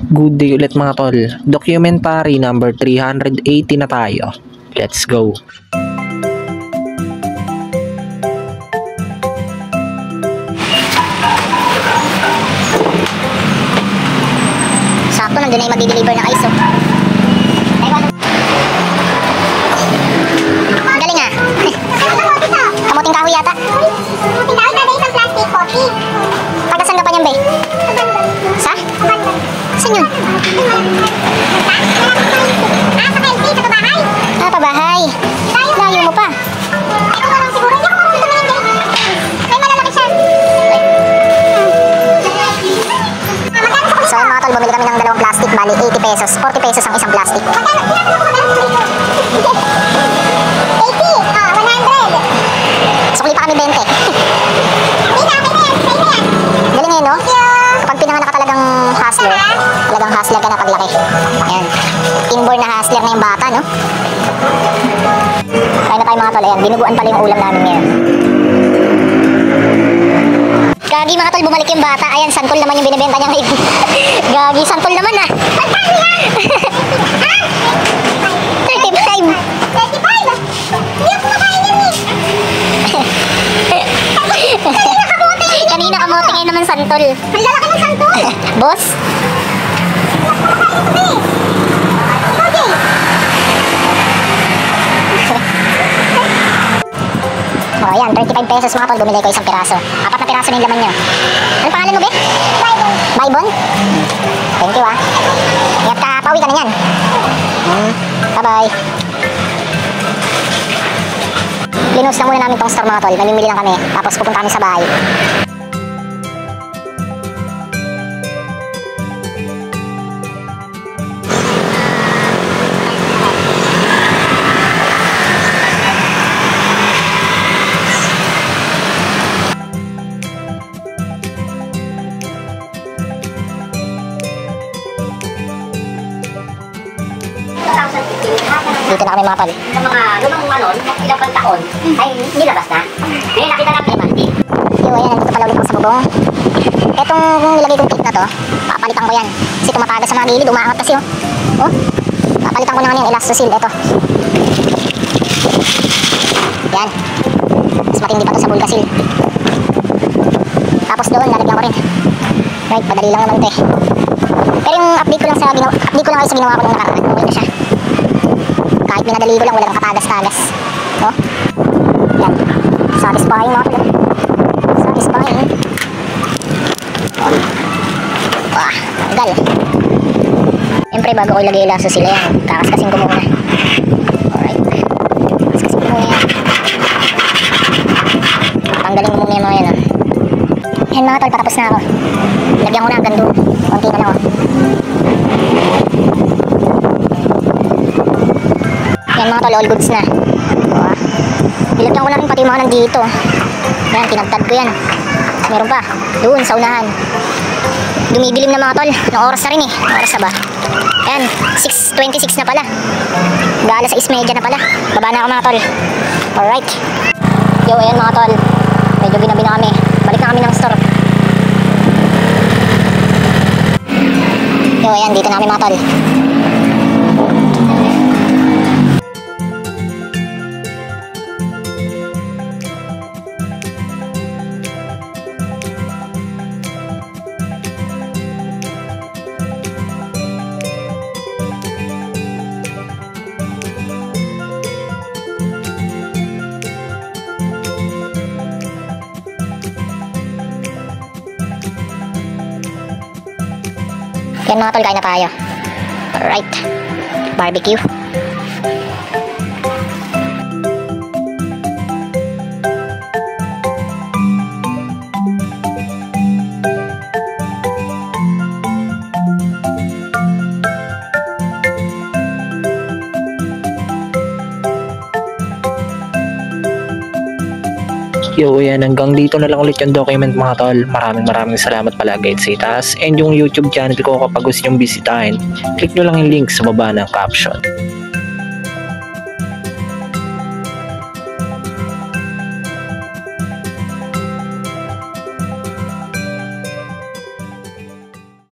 Good day ulit mga tol. Documentary number 380 na tayo. Let's go. Sakto, nandun na yung magdi-deliver ng ice, oh. Galing ah. Kamuting kahoy yata. Kamuting kahoy na isang plastic coffee. Pagkasan ka pa niyan, be? Sa? Saan yun? Sa Kelty, sa pabahay. Ah, pabahay. Layo mo pa. Ito lang siguro. Hindi ako tumingin, be. May malalaki siya. So yun mga tol, bumili kami ng dalawang plastic, bali 80 pesos, 40 pesos ang isang plastic. 80, 100. Sukli pa kami 20. Galing ngayon, no? Kapag pinanganak ka talagang hustler ka na paglaki. Ayan, inborn na hustler na yung bata, no? Kaya na tayo mga tol, ayan, dinuguan pala yung ulam namin ngayon. Gagi mga tol, bumalik yung bata. Ayan, santol naman yung binibenta niya ngayon. Gagi, santol naman ah. 35. 35? Hindi ako makain yun eh. Kanina kamote, ngayon naman santol. Ang lalaki ng santol. Boss? Oh, ayan, 35 pesos mga tol, bumili ko isang piraso. 4 na piraso na yung laman niya. Ano pangalan mo, be? Baybon. Baybon? Thank you, ah. Ingat ka, pauwi ka na yan. Bye-bye. Linus na muna namin tong store mga tol. Mamimili lang kami, tapos pupunta kami sa bahay. Dito na kami mga tol. Sa mga lumang ilang pang taon ay nilabas na. Ngayon nakita namin yung manti. Yo, ayan, nandito pala ulit ako sa bubong. Etong nilagay kong tape na to, papalitan ko yan. Kasi tumatagas sa mga gilid, umaangat kasi, oh. Oh, papalitan ko na nga yung elastosil, eto. Yan. Mas matindi pa to sa bulkasil. Tapos doon, lalagyan ko rin. Right, padali lang naman ito eh. Pero yung update ko lang kayo sa ginawa ko nung nakaraan. Okay na siya. Kahit minadali ko lang, wala nang katagas-tagas. No? Yan. Satisfying mga tol. Satisfying. Wah, tanggal. Siyempre, bago ko ilagay ilaso sila yan, kakaskasin ko muna. Alright. Kakaskasin ko muna yan. Tanggalin ko muna yung mga yan, oh. Yan mga tol, patapos na ako. Lagyan ko na hanggang doon. Konti na lang, oh. Yan mga tol, all goods na. Oh, nilagyan ko na rin pati yung mga nandito. Yan, tinagtad ko yan. Meron pa, doon sa unahan. Dumidilim na mga tol. Anong oras na rin eh? Anong oras na ba? Yan, 6:26 na pala. Gala sa 6:30 na pala. Baba na ako mga tol. Alright. Yo, ayan mga tol. Medyo binabi na kami. Balik na kami ng store. Yo, ayan, dito na kami mga tol. Yan mga tol, kain na tayo. Alright. Barbecue. Yo, yan, hanggang dito na lang ulit yung document mga tol. Maraming salamat pala guys sa itaas. And yung YouTube channel ko kapag gusto nyong bisitahin, click nyo lang yung link sa baba ng caption.